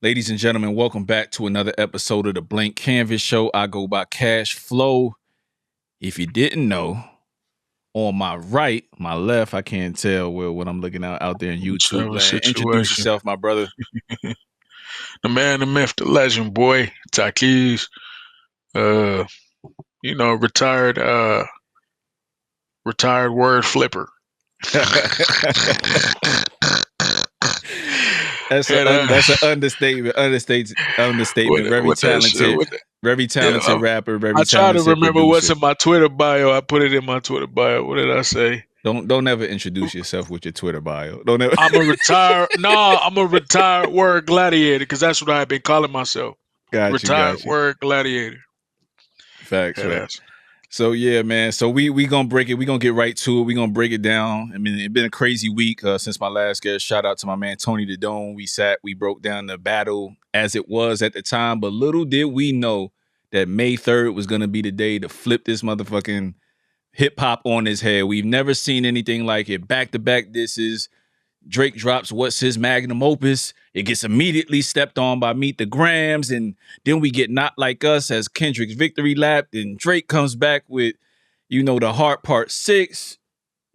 Ladies and gentlemen, welcome back to another episode of the Blank Canvas Show. I go by Cash Flow. If you didn't know, on my right, my left, I can't tell what I'm looking out there in YouTube Whichever land. Introduce situation. yourself, my brother. The man, the myth, the legend, boy. Takis, uh, retired word flipper. And That's an understatement. Understatement. with, with that shit, Very yeah, talented rapper. I Very try to talented remember what's producer. in my Twitter bio. I put it in my Twitter bio. What did I say? Don't ever introduce yourself with your Twitter bio. Don't ever. I'm a retired word gladiator because that's what I've been calling myself. Got you. Retired Got you. word gladiator. Facts. Head Facts. ass. So yeah, man. So we gonna break it. We gonna get right to it. We gonna break it down. I mean, it's been a crazy week since my last guest. Shout out to my man Tony the Dome. We broke down the battle as it was at the time, but little did we know that May 3rd was gonna be the day to flip this motherfucking hip hop on his head. We've never seen anything like it. Back to back disses. Drake drops what's his magnum opus. It gets immediately stepped on by Meet the Grams, and then we get Not Like Us as Kendrick's victory lap. And Drake comes back with, the Heart Part 6.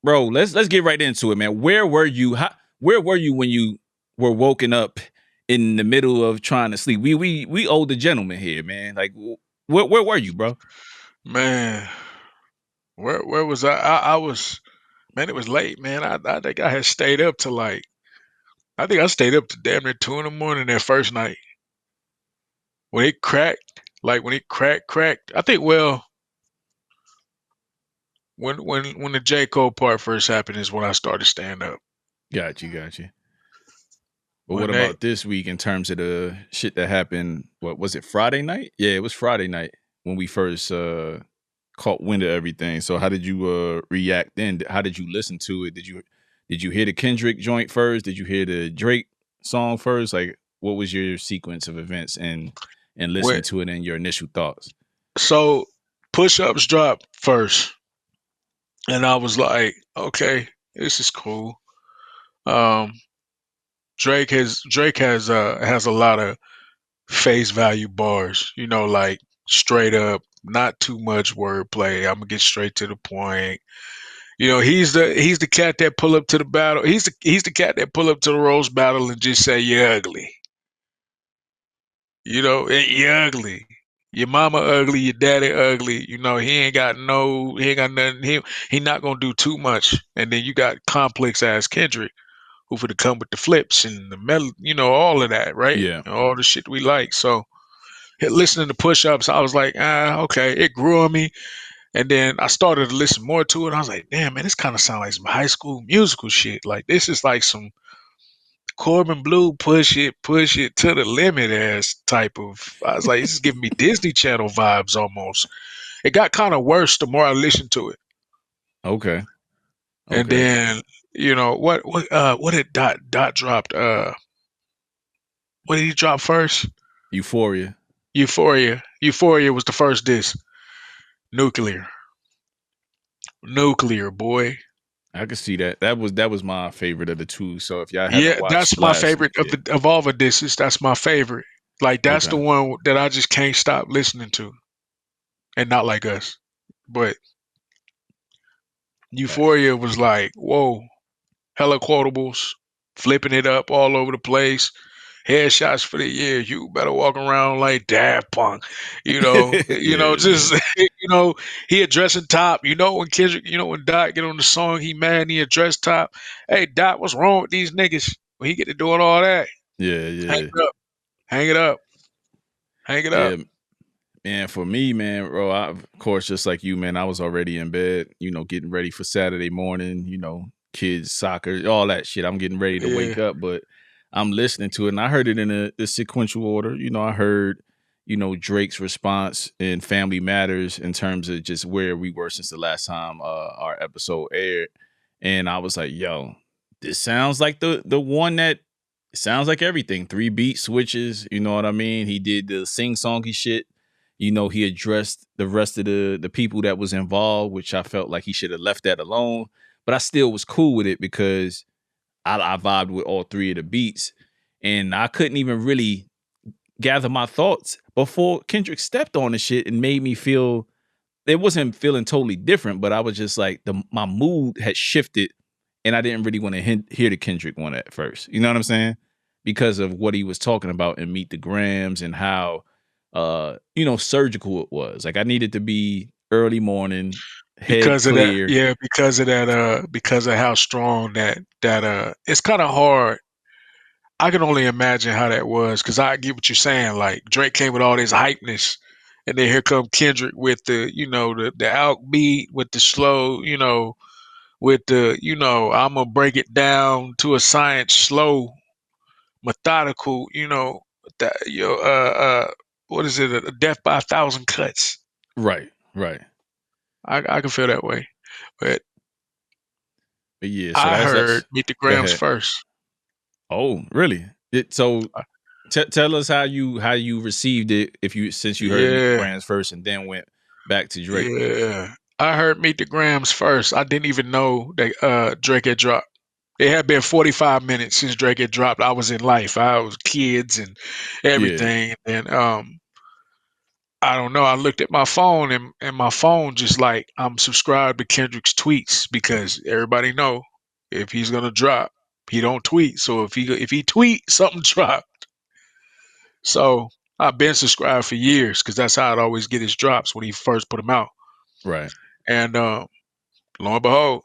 Bro, let's get right into it, man. Where were you? Where were you when you were woken up in the middle of trying to sleep? We owe the gentleman here, man. Like, where were you, bro? Man, where was I was, man, it was late, man. I think I had stayed up to I think I stayed up to damn near 2 in the morning that first night. When it cracked, when it cracked. I think when the J. Cole part first happened is when I started staying up. Got you. But what When they about this week in terms of the shit that happened? What was it, Friday night? Yeah, it was Friday night when we first caught wind of everything. So how did you react then? How did you listen to it? Did you hear the Kendrick joint first? Did you hear the Drake song first? Like, what was your sequence of events and listening went to it and your initial thoughts? so push ups dropped first. And I was like, okay, this is cool. Um Drake has a lot of face value bars, like straight up, not too much wordplay. I'm gonna get straight to the point. He's the cat that pull up to the battle. He's the cat that pull up to the roast battle and just say you're ugly. You're ugly. Your mama ugly, your daddy ugly. He ain't got nothing. He not gonna do too much. And then you got complex ass Kendrick who for to come with the flips and the metal, all of that, right? Yeah. And all the shit we like. So listening to push ups, I was like, okay, it grew on me. And then I started to listen more to it. I was like, damn, man, this kind of sounds like some high school musical shit. Like this is like some Corbin Blue push it to the limit as type of. I was like, this is giving me Disney Channel vibes almost. It got kind of worse the more I listened to it. Okay. And Okay. then what did Dot dropped? What did he drop first? Euphoria. Euphoria was the first disc. Nuclear. Nuclear, boy. I could see that. That was my favorite of the two. So if y'all haven't Yeah, watched that's my last favorite week, of yeah. of all the discs. That's my favorite. Like that's the Okay. one that I just can't stop listening to. And Not Like Us. But Facts. Euphoria was like, whoa, hella quotables, flipping it up all over the place. Headshots for the year. You better walk around like Daft Punk. Yeah. Just he addressing Top. When Kendrick, when Dot get on the song, he mad and he address Top. Hey Dot, what's wrong with these niggas? When he get to doing all that, Yeah. hang Yeah. it up, hang it up, hang it up. Yeah. Man, for me, man, bro, of course, just like you, man, I was already in bed, getting ready for Saturday morning, kids, soccer, all that shit. I'm getting ready to Yeah, wake up, but I'm listening to it and I heard it in the sequential order. I heard, Drake's response in Family Matters in terms of just where we were since the last time our episode aired. And I was like, yo, this sounds like the one that sounds like everything. 3 beat switches, you know what I mean? He did the sing-songy shit. He addressed the rest of the people that was involved, which I felt like he should have left that alone. But I still was cool with it because I vibed with all three of the beats. And I couldn't even really gather my thoughts before Kendrick stepped on the shit and made me feel it wasn't feeling totally different, but I was just like my mood had shifted, and I didn't really want to hear the Kendrick one at first. You know what I'm saying? Because of what he was talking about in Meet the Grams and how surgical it was. Like I needed to be early morning, head Because of that, clear. yeah, because of how strong it's kind of hard. I can only imagine how that was because I get what you're saying. Like Drake came with all this hypeness, and then here come Kendrick with the out beat with the slow, with I'm gonna break it down to a science, slow, methodical, that what is it, a death by a thousand cuts. Right, right. I can feel that way, but But yeah, so I heard that's Meet the go Grams ahead. first. Oh, really? So Uh, tell us how you received it if you since you heard Meet the Yeah, Grams first and then went back to Drake. yeah. I heard Meet the Grams first. I didn't even know that Drake had dropped. It had been 45 minutes since Drake had dropped. I was in life. I was kids and Yeah, everything. And I don't know. I looked at my phone and my phone just like I'm subscribed to Kendrick's tweets because everybody know if he's gonna drop, he don't tweet. So if he tweet, something drop. So I've been subscribed for years because that's how I'd always get his drops when he first put them out. right. And lo and behold,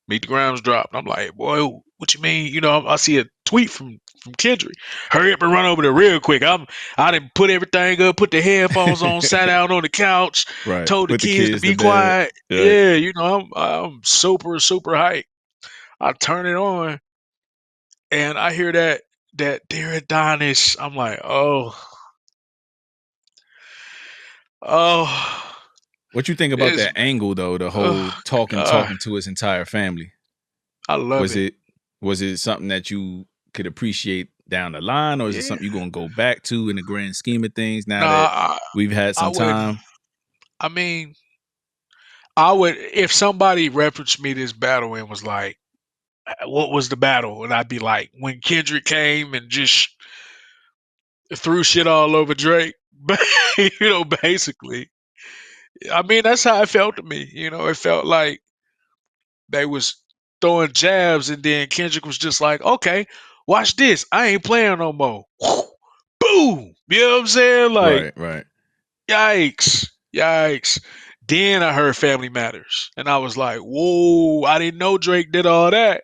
Meet the Grams dropped. I'm like, boy, what you mean? I see a tweet from Kendrick. Hurry up and run over there real quick. I didn't put everything up, put the headphones on, sat down on the couch, Right. told the Put the kids to kids to be bed. quiet. Right. Yeah, I'm super super hyped. I turn it on and I hear that Dear Adonis. I'm like, oh, What you think about it's that angle though? The whole oh talking God, talking to his entire family. I love Was it. it was it something that you could appreciate down the line, or is it Yeah, something you're gonna go back to in the grand scheme of things now nah, that we've had I some wouldn't. time? I mean, I would if somebody referenced me this battle and was like, "What was the battle?" and I'd be like, "When Kendrick came and just threw shit all over Drake." Basically. I mean, that's how it felt to me. It felt like they was throwing jabs, and then Kendrick was just like, "Okay, watch this. I ain't playing no more." Boom. You know what I'm saying? Like, Right, right. yikes, yikes. Then I heard Family Matters, and I was like, "Whoa! I didn't know Drake did all that."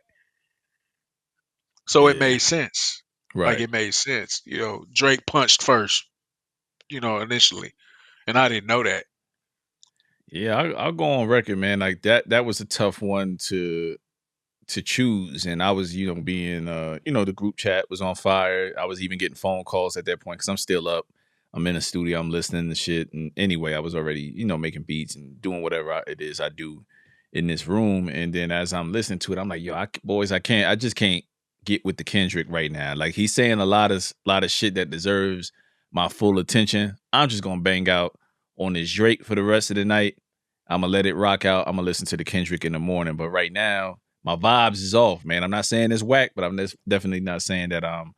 So it Yeah. made sense. Like Right. it made sense. Drake punched first, initially. And I didn't know that. Yeah, I'll go on record, man. Like that was a tough one to choose, and I was being the group chat was on fire. I was even getting phone calls at that point because I'm still up. I'm in the studio, I'm listening to shit, and anyway I was already making beats and doing whatever it is I do in this room. And then as I'm listening to it, I'm like, yo, boys, I just can't get with the Kendrick right now. Like he's saying a lot of shit that deserves my full attention. I'm just gonna bang out on this Drake for the rest of the night. I'm gonna let it rock out. I'm gonna listen to the Kendrick in the morning. But right now, my vibes is off, man. I'm not saying it's whack, but I'm definitely not saying that I'm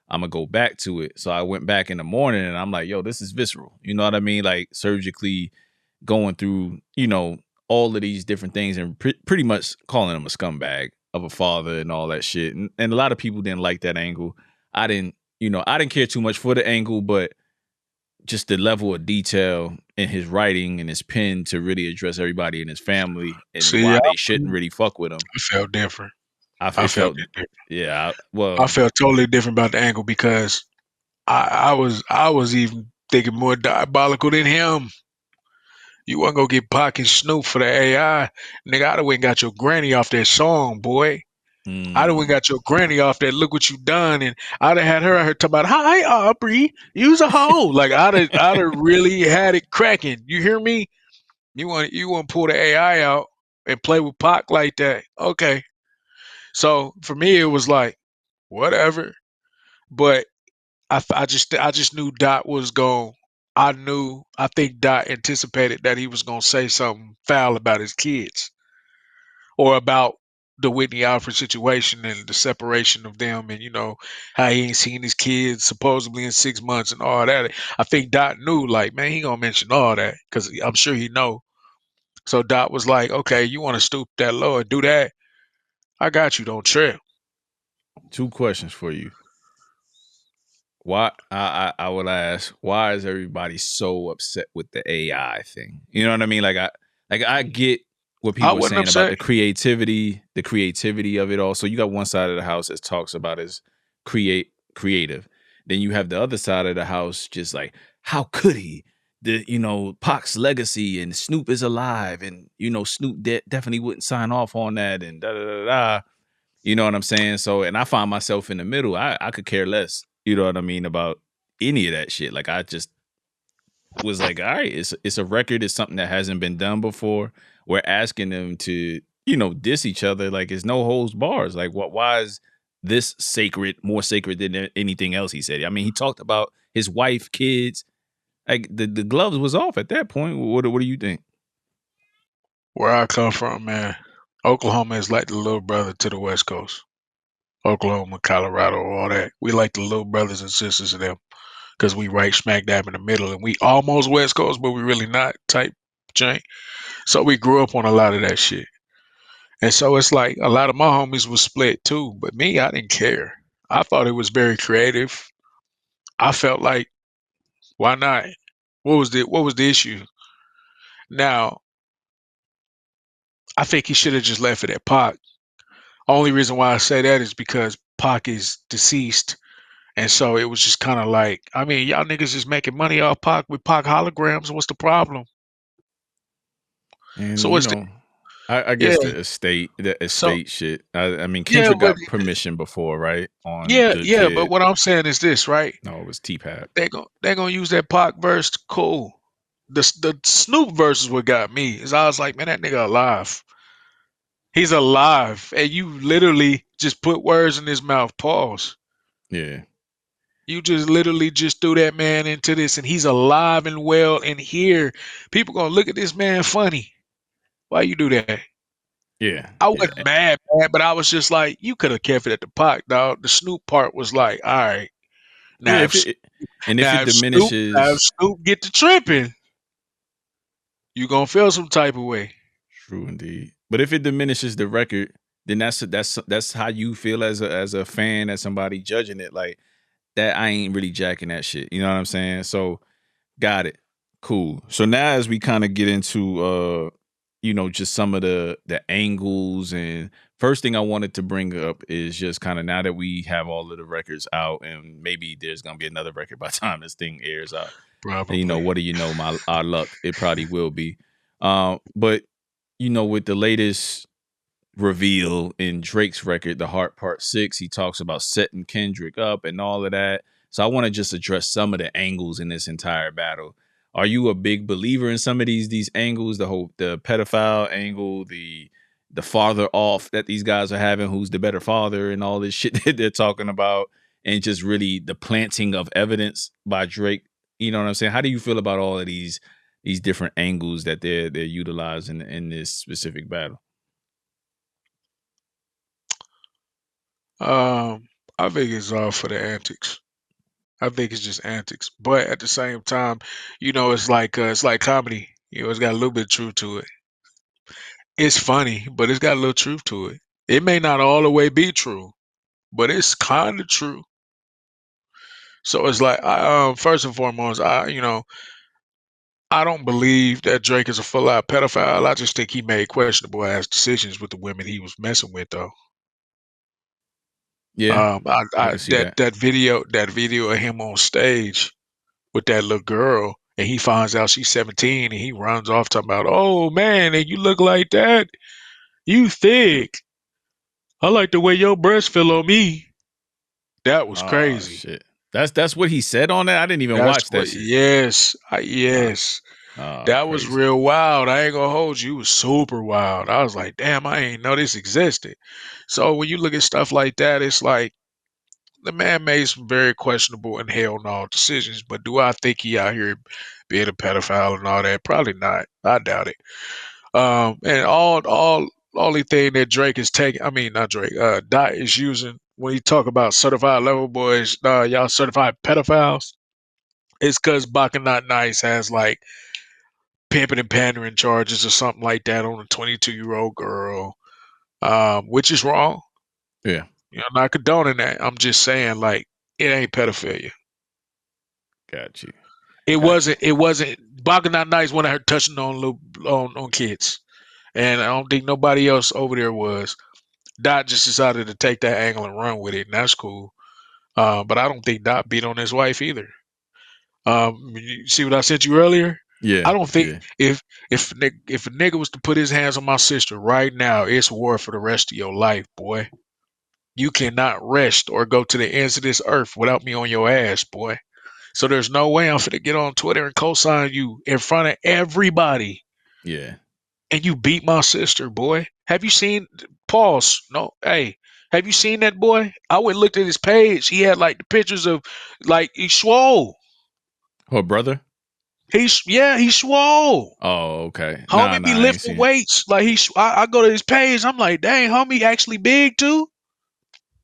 gonna go back to it. So I went back in the morning and I'm like, yo, this is visceral. You know what I mean? Like surgically going through, all of these different things and pretty much calling him a scumbag of a father and all that shit. And a lot of people didn't like that angle. I didn't care too much for the angle, but just the level of detail in his writing and his pen to really address everybody in his family and See, why they shouldn't really fuck with him. I felt different. I It felt felt, it different. yeah. I Well, felt totally different about the angle because I was even thinking more diabolical than him. You wasn't gonna get Pac and Snoop for the AI. Nigga, I'd have went and got your granny off that song, boy. I'd have went and mm, got your granny off that Look What You Done, and I'd have had her out here talking about, "Hi, Aubrey, you's a hoe." Like I'd have really had it cracking. You hear me? You want to pull the AI out and play with Pac like that? Okay. So for me, it was like whatever. But I just knew Dot was going. I think Dot anticipated that he was gonna say something foul about his kids or about the Whitney Alford situation and the separation of them, and how he ain't seen his kids supposedly in 6 months and all that. I think Dot knew, like, man, he gonna mention all that because I'm sure he know. So Dot was like, okay, you want to stoop that low and do that? I got you. Don't trip. Two questions for you. Why I would ask, why is everybody so upset with the AI thing? You know what I mean? Like I get what I people are wasn't saying about upset. the creativity of it all. So you got one side of the house that talks about as creative. Then you have the other side of the house just like, how could he? Pac's legacy and Snoop is alive, and Snoop definitely wouldn't sign off on that, and da da da da. You know what I'm saying? So, and I find myself in the middle. I could care less, you know what I mean, about any of that shit. Like I just was like, all right, it's a record, it's something that hasn't been done before. We're asking them to, diss each other. Like it's no holds bars. Like why is this more sacred than anything else he said? I mean, he talked about his wife, kids. Like the gloves was off at that point. What do you think? Where I come from, man, Oklahoma is like the little brother to the West Coast. Oklahoma, Colorado, all that. We like the little brothers and sisters of them because we right smack dab in the middle, and we almost West Coast, but we really not type jank. So we grew up on a lot of that shit. And so it's like a lot of my homies was split too, but me, I didn't care. I thought it was very creative. I felt like, why not? What was the issue? Now, I think he should have just left it at Pac. Only reason why I say that is because Pac is deceased. And so it was just kind of like, I mean, y'all niggas is making money off Pac with Pac holograms. What's the problem? And So what's the I yeah? guess the So estate shit. I mean, yeah, Kendrick but got permission before, right? On yeah, Good yeah, but Kid. what I'm saying is this, right? No, it was T-Pap. They gonna use that Pac verse. Cool. The Snoop verse is what got me. Is I was like, man, that nigga alive. He's alive, and you literally just put words in his mouth. Pause. Yeah, You just literally just threw that man into this, and he's alive and well and here. People gonna look at this man funny. Why you do that? yeah, I yeah, wasn't mad, but I was just like, you could have kept it at the Pac, dog. The Snoop part was like, all right, yeah. now if If it Now if diminishes, Snoop get to tripping, you gonna feel some type of way. true indeed. But if it diminishes the record, then that's how you feel as a fan, as somebody judging it. Like that, I ain't really jacking that shit. You know what I'm saying? So got it. Cool. So now as we kind of get into just some of the angles, and first thing I wanted to bring up is just kind of now that we have all of the records out, and maybe there's gonna be another record by the time this thing airs out. And Probably. what do you know, my our luck, it probably will be. But with the latest reveal in Drake's record, The Heart Part 6, he talks about setting Kendrick up and all of that. So I want to just address some of the angles in this entire battle. Are you a big believer in some of these angles, the pedophile angle, the father off that these guys are having, who's the better father, and all this shit that they're talking about, and just really the planting of evidence by Drake? You know what I'm saying? How do you feel about all of these different angles that they're utilizing in this specific battle? Um, I think it's all for the antics. I think it's just antics. But at the same time, it's like comedy. It's got a little bit of truth to it. It's funny, but it's got a little truth to it. It may not all the way be true, but it's kind of true. So it's like, first and foremost, I don't believe that Drake is a full out pedophile. I just think he made questionable ass decisions with the women he was messing with, though. Yeah, I I can see that. that video of him on stage with that little girl, and he finds out she's 17, and he runs off talking about, "Oh man, and you look like that? You thick. I like the way your breasts feel on me." That was Oh crazy. shit. That's what he said on that. I didn't even That's watch that what. shit. Yes, Uh, yes. That was crazy. real wild. I ain't gonna hold you. It was super wild. I was like, damn, I ain't know this existed. So when you look at stuff like that, it's like the man made some very questionable and hell no decisions. But do I think he out here being a pedophile and all that? Probably not. I doubt it. And all only thing that Drake is taking, I mean not Drake, Dot is using when he talk about certified level boys, y'all certified pedophiles, it's because Baka Not Nice has like pimping and pandering charges or something like that on a 22-year-old girl, which is wrong. Yeah, You know, I'm not condoning that. I'm just saying like it ain't pedophilia. got you, It got you. wasn't. It wasn't. Baka Not Nice when I heard touching on little on kids, and I don't think nobody else over there was. Dot just decided to take that angle and run with it, and that's cool. But I don't think Dot beat on his wife either. You see what I sent you earlier? I Yeah, don't think yeah, if a nigga was to put his hands on my sister right now, it's war for the rest of your life, boy. You cannot rest or go to the ends of this earth without me on your ass, boy. So there's no way I'm finna get on Twitter and co-sign you in front of everybody yeah. and you beat my sister, boy. Have you seen pause? No, hey, have you seen that boy? I went and looked at his page. He had like the pictures of like he swole. Her brother. He swole. Oh, okay. Nah, Homie be nah, I ain't lifting seen it. weights. Like I go to his page, I'm like, dang, homie actually big too.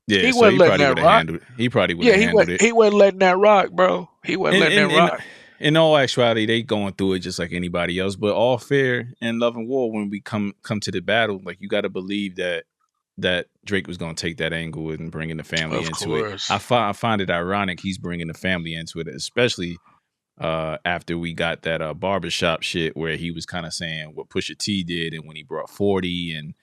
Yeah, He so wasn't he letting probably that would have rock. handled it. He probably would Yeah, have handled it. he wasn't letting that rock, bro. He wasn't And letting that rock. in all actuality, they going through it just like anybody else. But all fair and love and war, when we come to the battle, like you got to believe that Drake was going to take that angle and bringing the family Of into it. course. I find it ironic he's bringing the family into it, especially after we got that barbershop shit where he was kind of saying what Pusha T did and when he brought 40 and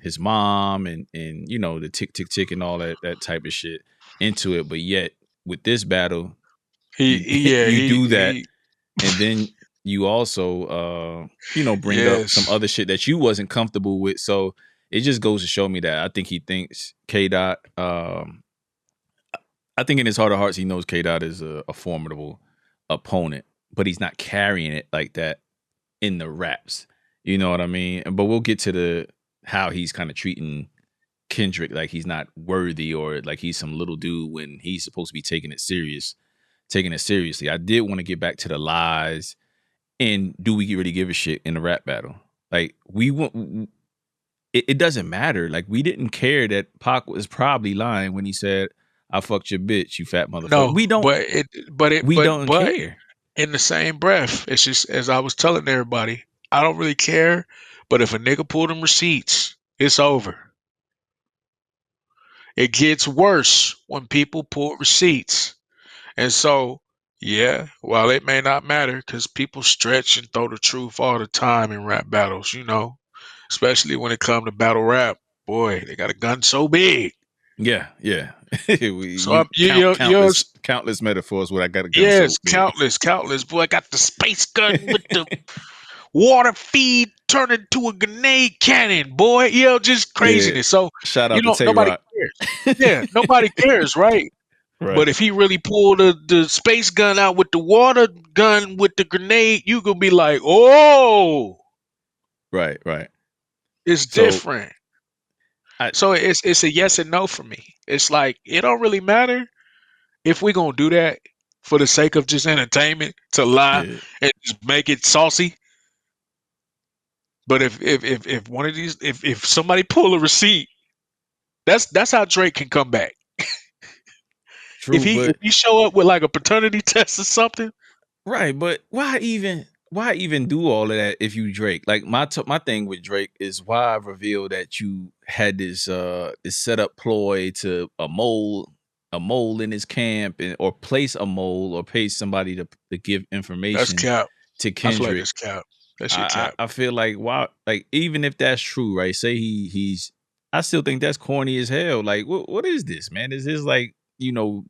his mom and you know the tick tick tick and all that type of shit into it. But yet with this battle, you Yeah, you do that he and then you also you know bring up some yes. other shit that you wasn't comfortable with. So it just goes to show me that I think he thinks K Dot I think in his heart of hearts, he knows K Dot is a formidable opponent, but he's not carrying it like that in the raps. You know what I mean? But we'll get to the how he's kind of treating Kendrick like he's not worthy or like he's some little dude when he's supposed to be taking it seriously. I did want to get back to the lies and do we really give a shit in the rap battle? Like we want it doesn't matter. Like we didn't care that Pac was probably lying when he said, "I fucked your bitch, you fat motherfucker." No, We don't but care. in the same breath, it's just as I was telling everybody, I don't really care. But if a nigga pull them receipts, it's over. It gets worse when people pull receipts. And so, yeah, while it may not matter, because people stretch and throw the truth all the time in rap battles, you know, especially when it come to battle rap. Boy, they got a gun so big. Yeah, yeah. So You count yours, countless metaphors where I got a gun yes, so big. countless. Boy, I got the space gun with the water feed turned into a grenade cannon, boy. Just Yeah. craziness. So Shout out to Tay nobody Rock. cares. Yeah, nobody cares, right? Right. But if he really pulled the space gun out with the water gun with the grenade, you gonna be like, oh, Right, right. it's So different. I So it's a yes and no for me. It's like it don't really matter if we gonna do that for the sake of just entertainment to lie yeah, and just make it saucy. But if one of these if somebody pull a receipt, that's how Drake can come back. true, If but he show up with like a paternity test or something, right, but why even do all of that if you Drake? Like my thing with Drake is why reveal that you had this setup ploy to a mole in his camp and or place a mole or pay somebody to give that's information cap. to I feel like Kendrick. that's cap. That shit cap. I feel like why like even if that's true, right? Say he's I still think that's corny as hell. Like what is this, man? Is this like, you know,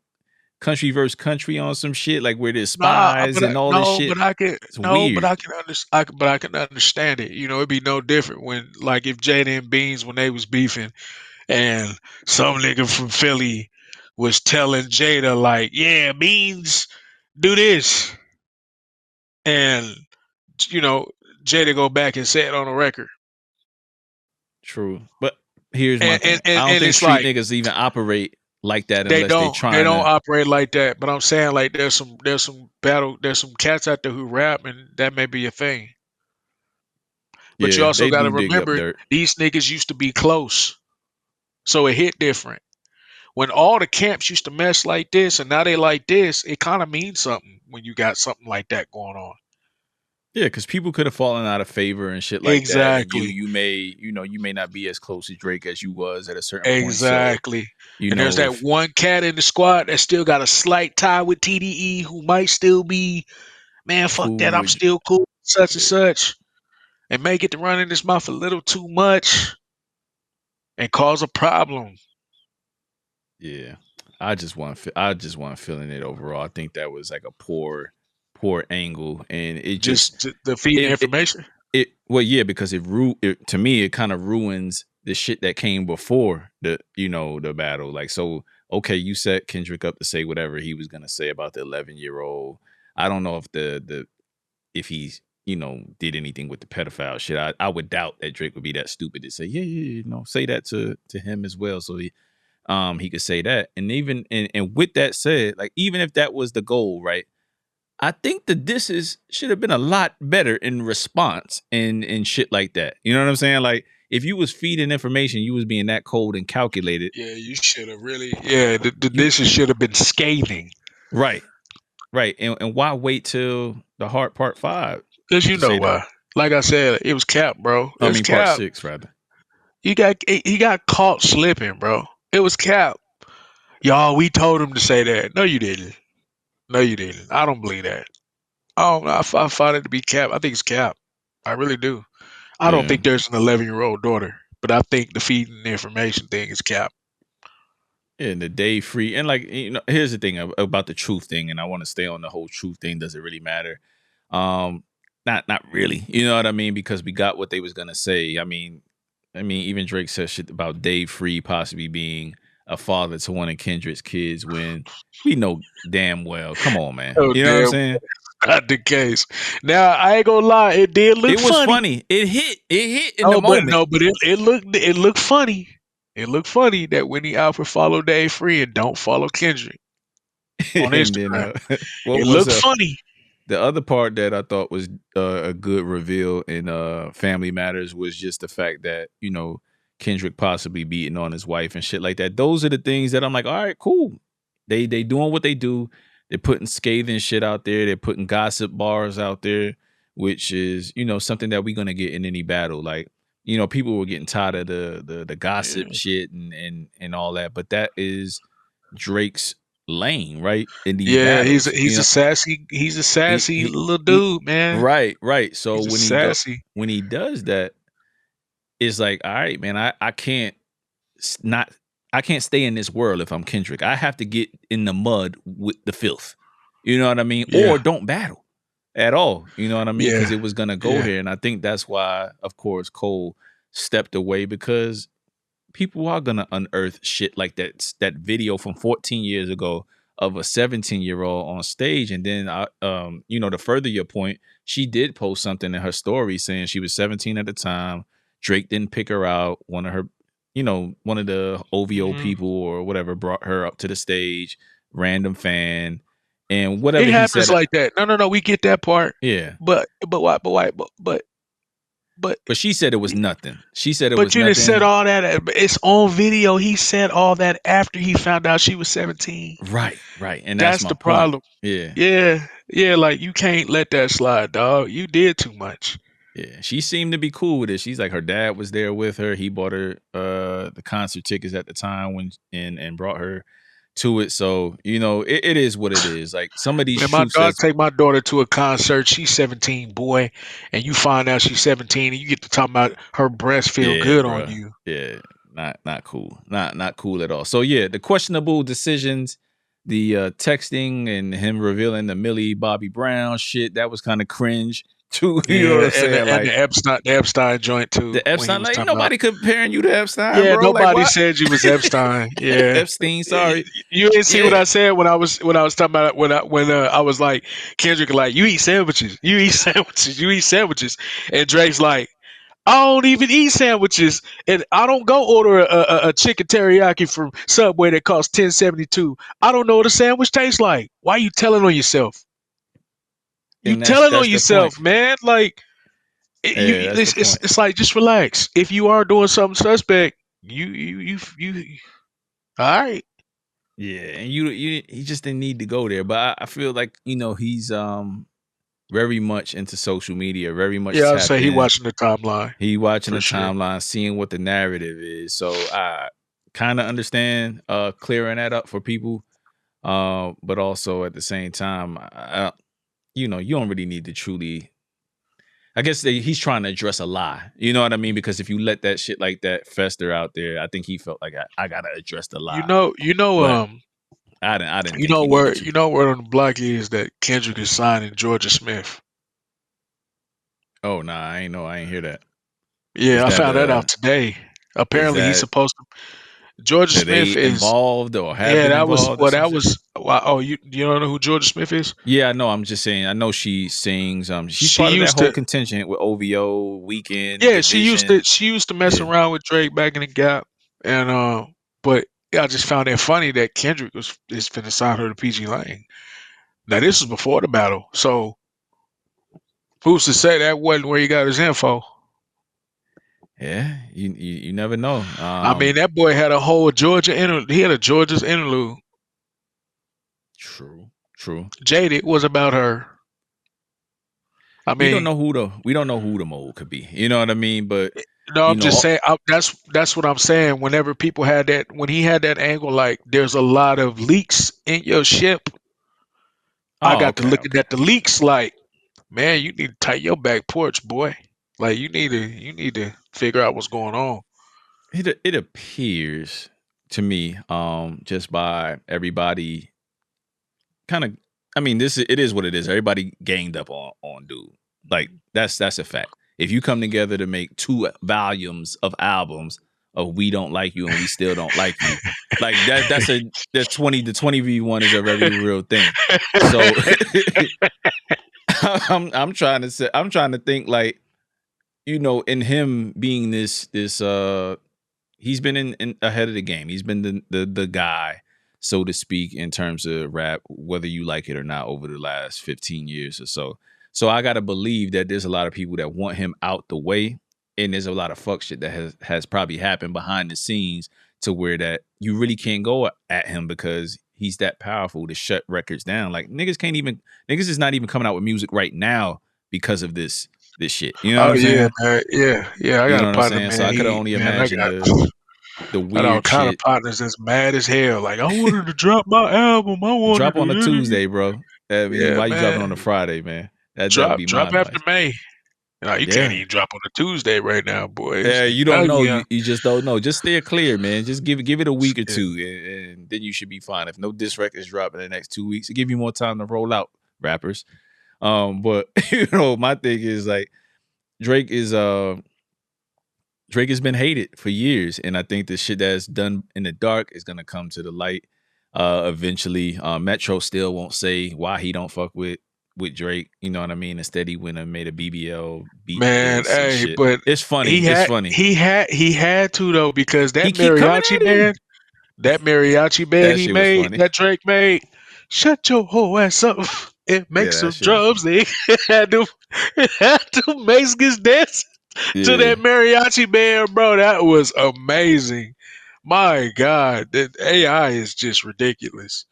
country versus country on some shit like where there's Nah, spies and all this shit? It's weird. but I can understand it. You know, it'd be no different when like if Jada and Beans when they was beefing and some nigga from Philly was telling Jada like, yeah, Beans do this, and you know Jada go back and say it on the record, True. But here's my thing. I don't and think it's street like niggas even operate like that unless they they trying don't to. operate like that. But I'm saying like there's some cats out there who rap and that may be a thing. But you Yeah, also they got to do dig up remember dirt. these niggas used to be close, so it hit different. When all the camps used to mess like this, and now they like this, it kind of means something when you got something like that going on. Yeah, because people could have fallen out of favor and shit like that, and you Exactly. you may you may not be as close to Drake as you was at a certain point. So Exactly. you And there's know that if one cat in the squad that still got a slight tie with TDE who might still be, man, fuck cool that, I'm with still cool, such and yeah, such, and may get to run in his mouth a little too much and cause a problem. yeah. I just want feeling it overall. I think that was like a poor angle, and it just Just the feeding it it, information. well yeah because it to me it kind of ruins the shit that came before the battle. Like so okay, you set Kendrick up to say whatever he was gonna say about the 11-year-old. I don't know if if he's did anything with the pedophile shit. I would doubt that Drake would be that stupid to say yeah say that to him as well, so he could say that. And even and with that said, like even if that was the goal, right, I think the disses should have been a lot better in response and shit like that. You know what I'm saying? Like if you was feeding information, you was being that cold and calculated. Yeah, you should have really. Yeah, the You dishes should have been scathing. right, right, and why wait till the hard part 5 Cause you to know say that? why. Like I said, it was cap, bro. It I was mean part cap. 6 rather. He got caught slipping, bro. It was cap. Y'all, we told him to say that. No, you didn't. No, you didn't. I don't believe that. Oh, I find it to be cap. I think it's cap. I really do. I don't Yeah. think there's an 11-year-old daughter, but I think the feeding the information thing is cap. And the day free, and like here's the thing about the truth thing, and I want to stay on the whole truth thing. Does it really matter? Um, not really. You know what I mean? Because we got what they was gonna say. I mean, even Drake said shit about Dave Free possibly being a father to one of Kendrick's kids when we know damn well. Come on, man. Oh You know what I'm damn, saying? not the case. Now I ain't gonna lie, it did look It was funny. funny. It hit. It hit in the No, but moment. no, but it looked funny. It looked funny that Winnie Alfred follow Dave Free and don't follow Kendrick on And then Instagram. what It was looked funny. the other part that I thought was a good reveal in Family Matters was just the fact that Kendrick possibly beating on his wife and shit like that. Those are the things that I'm like, all right, cool. They doing what they do. They're putting scathing shit out there. They're putting gossip bars out there, which is something that we're gonna get in any battle. Like people were getting tired of the gossip Yeah, shit and all that, but that is Drake's lane, right? In these yeah. He's a, battles, he's a sassy he's a he sassy he little he dude, man. right. So He's a sassy. when he does that, it's like, all right, man, I can't not I can't stay in this world if I'm Kendrick. I have to get in the mud with the filth. You know what I mean? Yeah, Or don't battle at all. You know what I mean? yeah, Because it was gonna go yeah, here. And I think that's why, of course, Cole stepped away because people are gonna unearth shit like that video from 14 years ago of a 17-year-old on stage. And then to further your point, she did post something in her story saying she was 17 at the time. Drake didn't pick her out. One of the OVO hmm people or whatever brought her up to the stage, random fan, and whatever It he happens said. like that. No, no, no. We get that part, Yeah, but why? But why? But but she said it was nothing. She said it but was you didn't said nothing. all that. It's on video. He said all that after he found out she was 17. Right, and that's That's my the point. problem. Yeah. Yeah, yeah. Like you can't let that slide, dog. You did too much. Yeah, she seemed to be cool with it. She's like her dad was there with her. He bought her the concert tickets at the time when and brought her to it. So, it is what it is. Like some of these Man, my truths dog that's take my daughter to a concert. She's 17, boy, and you find out she's 17, and you get to talk about her breast feel yeah, good on bruh. you. Yeah, not cool. Not cool at all. So yeah, the questionable decisions, the texting and him revealing the Millie Bobby Brown shit, that was kind of cringe too. You know what Yeah, I'm and saying? and Like the Epstein joint too. the When he Epstein, was like ain't talking about, nobody comparing you to Epstein, yeah, bro. Like nobody what? said you was Epstein. Yeah, Epstein, you, sorry. you didn't see what Yeah. I said when I was talking about when I was like Kendrick like you eat sandwiches, you eat sandwiches, you eat sandwiches, and Drake's like I don't even eat sandwiches, and I don't go order a chicken teriyaki from Subway that costs 10.72. I don't know what a sandwich tastes like. Why you telling on yourself? You And that's telling on that's the point. yourself, man. Like Yeah, that's the point. It's like just relax. If you are doing something suspect, you all right. Yeah, and you he just didn't need to go there. But I feel like he's very much into social media, very much Yeah, I'd say tapped he in. watching the timeline He watching for the sure. timeline, seeing what the narrative is. So I kind of understand clearing that up for people. But also at the same time, you don't really need to truly. I guess he's trying to address a lie. You know what I mean? Because if you let that shit like that fester out there, I think he felt like I gotta address the lie. You know, But I didn't you think know he needed where to. on the block is that Kendrick is signing Georgia Smith. Oh nah, I ain't know. I ain't hear that. Is Yeah, I that found that out today. is Apparently, he's that supposed to. Georgia are Smith they is. involved or have Yeah, been that was involved or well. some That shit? was. Wow, oh, you don't know who Georgia Smith is? Yeah, no, I'm just saying. I know she sings. She's She part of that used whole to. contingent with OVO, Weekend, Yeah, Division. she used to mess Yeah, around with Drake back in the Gap, and but yeah, I just found it funny that Kendrick was is finna sign her to PG Lane. Now this was before the battle, so who's to say that wasn't where he got his info? yeah. You never know. I mean, that boy had a whole he had a Georgia's interlude. True, true. Jaded was about her. I mean, We don't know who the mole could be. You know what I mean? But no, you I'm just know, saying. That's what I'm saying. Whenever people had that, when he had that angle, like there's a lot of leaks in your ship. I oh, got to okay, looking okay. at the leaks, like, man, you need to tighten your back porch, boy. Like you need to figure out what's going on. It appears to me, just by everybody kind of. I mean, it is what it is. Everybody ganged up on dude. Like that's a fact. If you come together to make two volumes of albums of "We Don't Like You" and "We Still Don't Like You," like the 20v1 is a very real thing. So I'm trying to think like in him being this he's been in ahead of the game. He's been the guy, so to speak, in terms of rap, whether you like it or not, over the last 15 years or so. So I gotta believe that there's a lot of people that want him out the way, and there's a lot of fuck shit that has probably happened behind the scenes to where that you really can't go at him because he's that powerful to shut records down. Like niggas is not even coming out with music right now because of this shit. You know what Oh I'm yeah, saying? man. Yeah, yeah. I You got know a what I'm partner, saying? So man. I could only I imagine got the got all weird kind of shit. partners that's mad as hell. Like, I wanted to drop my album. I wanted Drop on a to. Tuesday, bro. I mean, Yeah, why you dropping on a man. Friday, man? That would be my Drop after advice. May. No, you can't Yeah. even drop on a Tuesday right now, boy. Yeah, It's you don't know. nutty, You just don't know. Just steer clear, man. Just give it a week or yeah. two, and then you should be fine. If no diss records drop in the next 2 weeks, it give you more time to roll out rappers. But my thing is like Drake is Drake has been hated for years, and I think the shit that's done in the dark is gonna come to the light eventually. Metro still won't say why he don't fuck with Drake. You know what I mean? Instead, he went and made a BBL beat Man, diss and hey, shit. but It's funny. It's funny. he had to though, because He keep coming at him. that mariachi band That he shit was made, funny. that Drake made, shut your whole ass up and make Yeah, that some shit was drums. funny. They had to had to Mexicans dance to Yeah, that mariachi band, bro. That was amazing. My God, that AI is just ridiculous.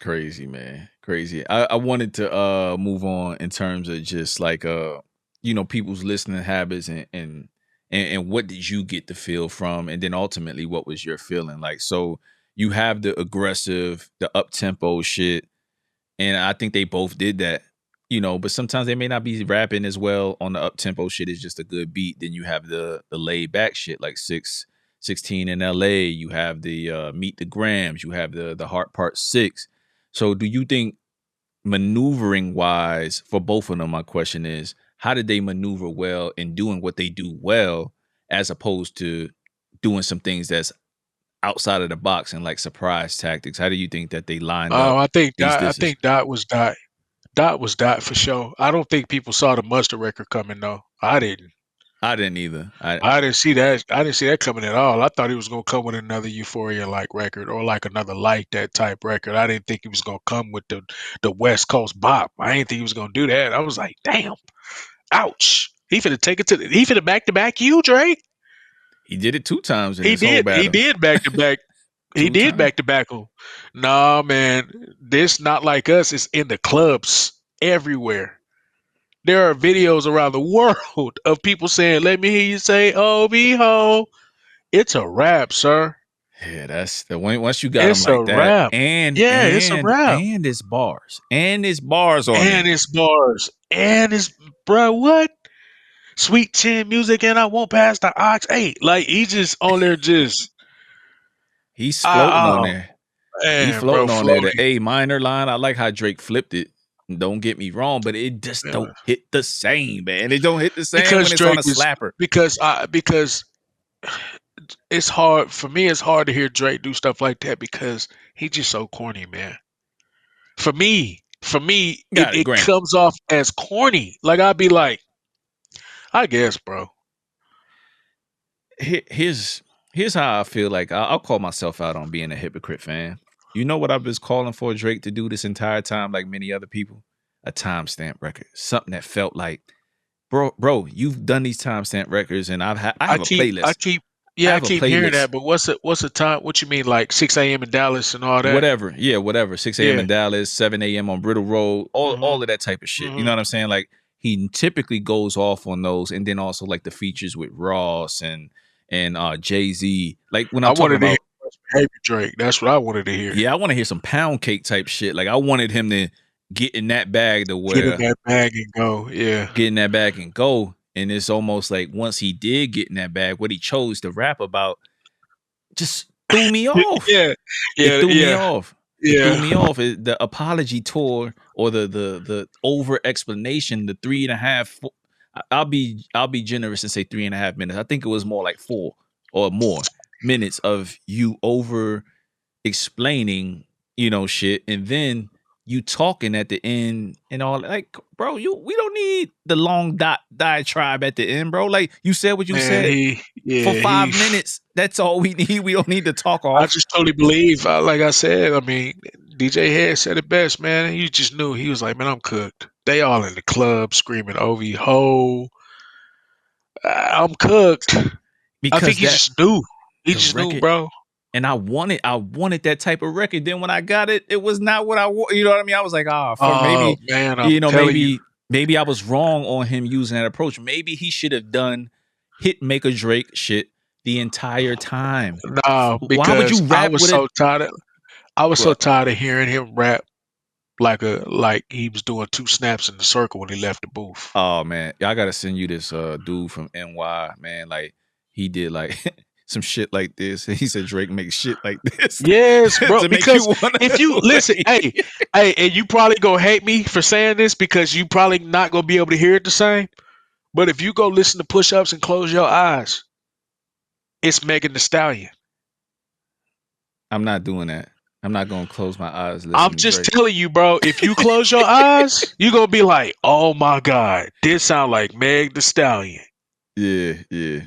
crazy man, crazy. I wanted to move on in terms of just like people's listening habits and what did you get the feel from, and then ultimately what was your feeling like. So you have the aggressive, the up tempo shit, and I think they both did that. But sometimes they may not be rapping as well on the up tempo shit. It's just a good beat. Then you have the laid back shit like 616 in LA. You have the Meet the Grams. You have the Heart Part 6. So do you think maneuvering wise for both of them, my question is, how did they maneuver well in doing what they do well as opposed to doing some things that's outside of the box and like surprise tactics? How do you think that they lined up these I disses? think Dot was Dot. Dot was Dot for sure. I don't think people saw the Mustard record coming though. I didn't. I didn't either. I didn't see that. I didn't see that coming at all. I thought he was gonna come with another Euphoria like record, or like another like that type record. I didn't think he was gonna come with the West Coast bop. I didn't think he was gonna do that. I was like, damn, ouch. He finna take it to he finna back to back you, Drake. He did it 2 times in He this whole did. He battle. did back to back. He Two did times. back to back him. Nah, man. This not like us. It's in the clubs everywhere. There are videos around the world of people saying, "Let me hear you say, oh, be ho." It's a rap, sir. Yeah, that's the one. Once you got him It's a like that, rap. and Yeah, it's a and rap. and it's bars on And there. it's bars. And it's, bruh, what? Sweet chin music, and I won't pass the ox 8. Like, he just on there just, He's floating on oh, there. He man, bro, floating on there. The floating. A minor line. I like how Drake flipped it. Don't get me wrong, but it just Yeah. don't hit the same, man. It don't hit the same Because when it's on Drake a is, slapper. because it's hard, for me, it's hard to hear Drake do stuff like that because he's just so corny, man. For me, it, Got it, it granted. comes off as corny. Like, I'd be like, I guess, bro. Here's how I feel like I'll call myself out on being a hypocrite fan. You know what I've been calling for Drake to do this entire time, like many other people? A timestamp record. Something that felt like, bro, you've done these timestamp records, and I I have a keep, I playlist. keep, I yeah, I have a keep hearing playlist. that. But what's the time? What you mean, like 6 a.m. in Dallas and all that? Whatever. Yeah, whatever. 6 a.m. Yeah. in Dallas, 7 a.m. on Brittle Road, all Mhm. of that type of shit. You know Mhm. what I'm saying? Like he typically goes off on those, and then also like the features with Ross and Jay-Z. Like when I I'm talking wanted to hear about, Worst Behavior Drake. That's what I wanted to hear. yeah, I want to hear some pound cake type shit. Like I wanted him to get in that bag to Get in where that bag and go. Yeah. get in that bag and go. And it's almost like once he did get in that bag, what he chose to rap about just threw me off. Yeah. It Yeah. threw me Yeah. off. It threw Yeah. me off. The apology tour or the over explanation, the 3.5. I'll be generous and say 3.5 minutes. I think it was more like 4 or more minutes of you over explaining, shit, and then you talking at the end and all. Like, bro, we don't need the long diatribe at the end, bro. Like you said what you Man, said for yeah, 5 minutes. That's all we need. We don't need to talk I off. just totally believe, like I said, I mean, DJ Head said it best, man. You just knew. He was like, man, I'm cooked. They all in the club screaming, OV ho. I'm cooked. I think Because he that just knew. He the just knew, record, bro. and I wanted that type of record. Then when I got it, it was not what I want. You know what I mean? I was like, for Oh, maybe, man, I'm telling you. maybe I was wrong on him using that approach. Maybe he should have done hit maker Drake shit the entire time. Nah, Why would because you rap with it, I was so bro? tired of hearing him rap like he was doing two snaps in the circle when he left the booth. Oh man, I gotta send you this dude from NY, man. Like he did like some shit like this. He said Drake makes shit like this Yes, bro. to make you Because wanna if you listen, like, and you probably gonna hate me for saying this because you probably not gonna be able to hear it the same. But if you go listen to push ups and close your eyes, it's Megan the Stallion. I'm not doing that. I'm not gonna close my eyes I'm listening to just Drake. telling you, bro. If you close your eyes, you gonna be like, "Oh my God, this sound like Meg the Stallion." Yeah, yeah.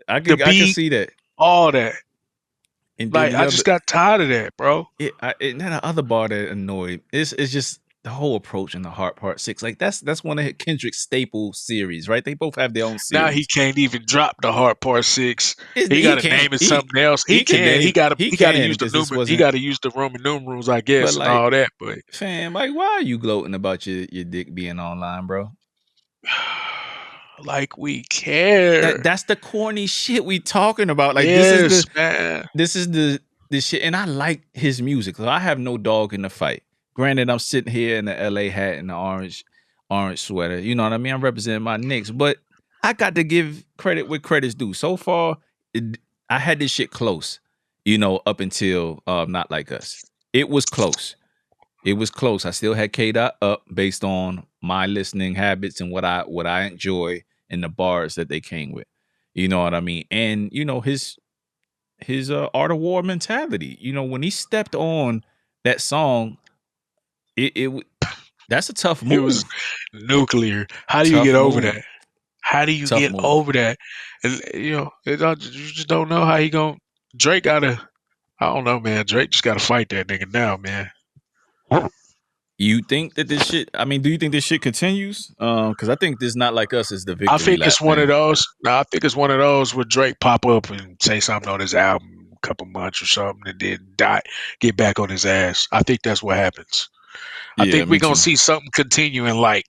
I The could I could beat, see that. all that. And then Like, the I other just got tired of that, bro. and then the other bar that annoyed. It's just the whole approach in the Heart Part 6. Like that's one of Kendrick's staple series, right? They both have their own Now he series. can't even drop the hard part six. He got He to can't. name it something else. He He could can. He name got to. he He got to can use the because this numer. He wasn't. got to use the Roman numerals, I But guess, and like, all that. But fam, like, why are you gloating about your dick being online, bro? like we care. That's the corny shit we talking about. Like Yes, man. this is the shit, and I like his music. So I have no dog in the fight. Granted, I'm sitting here in the LA hat and the orange sweater. You know what I mean? I'm representing my Knicks, but I got to give credit where credit's due. So far, I had this shit close. Up until Not Like Us. It was close. It was close. I still had K Dot up based on my listening habits and what I enjoy and the bars that they came with. You know what I mean? And his art of war mentality. When he stepped on that song, it that's a tough It was move. nuclear. How do you get Tough over move. that? How do you Tough get move. over that? And you just don't know how he going. Drake gotta. I don't know, man. Drake just gotta fight that nigga now, man. You think that this shit? I mean, do you think this shit continues? Because I think this Not Like Us is the I victory think it's lap one of thing. those. No, I think it's one of those where Drake pop up and say something on his album a couple months or something, and then die, get back on his ass. I think that's what happens. I Yeah, think we're me gonna too. see something continue in like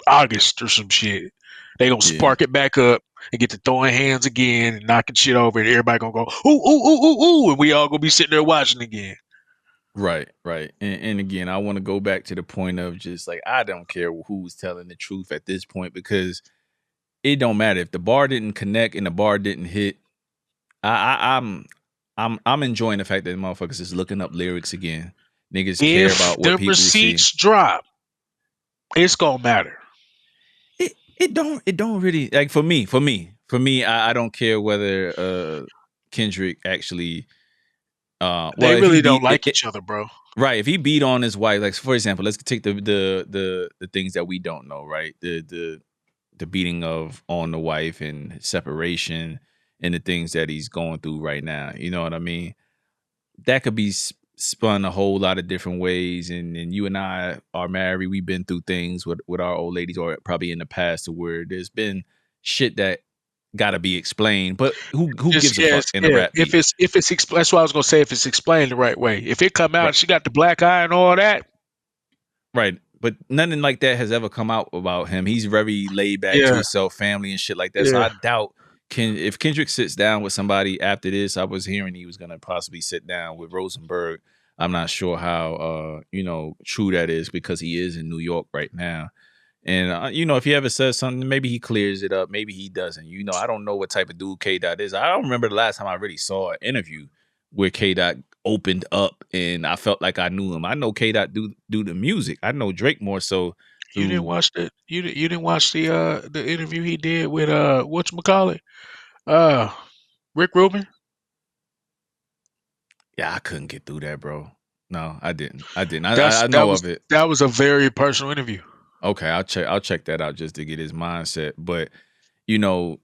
August or some shit. They gonna Yeah. spark it back up and get to throwing hands again and knocking shit over, and everybody gonna go ooh ooh ooh ooh ooh, and we all gonna be sitting there watching again. Right, right. And again, I want to go back to the point of just like I don't care who's telling the truth at this point because it don't matter if the bar didn't connect and the bar didn't hit. I'm enjoying the fact that motherfuckers is looking up lyrics again. Niggas care If about what the people see. receipts drop, it's gonna matter. It don't really like for me. I don't care whether Kendrick actually well They if he really don't beat like each other, bro. right, if he beat on his wife, like for example, let's take the things that we don't know, right? The beating of on the wife and separation and the things that he's going through right now. You know what I mean? That could be spun a whole lot of different ways. And you and I are married. We've been through things with our old ladies, or probably in the past, to where there's been shit that got to be explained. But who Just gives a yes, fuck in a yeah. rap beat? If it's that's what I was gonna say. If it's explained the right way, if it come Right. out, she got the black eye and all that. Right. But nothing like that has ever come out about him. He's very laid back to Yeah, himself, family and shit like that. So yeah. I doubt if Kendrick sits down with somebody after this. I was hearing he was gonna possibly sit down with Rosenberg. I'm not sure how true that is because he is in New York right now. And if he ever says something, maybe he clears it up, maybe he doesn't. I don't know what type of dude K Dot is. I don't remember the last time I really saw an interview where K Dot opened up and I felt like I knew him. I know K Dot do the music. I know Drake more so You didn't through. watch you didn't watch the interview he did with whatchamacallit? Uh Rick Rubin? Yeah, I couldn't get through that, bro. No, I didn't. I didn't. I That's know of it. that was a very personal interview. Okay, I'll check that out just to get his mindset. But you know,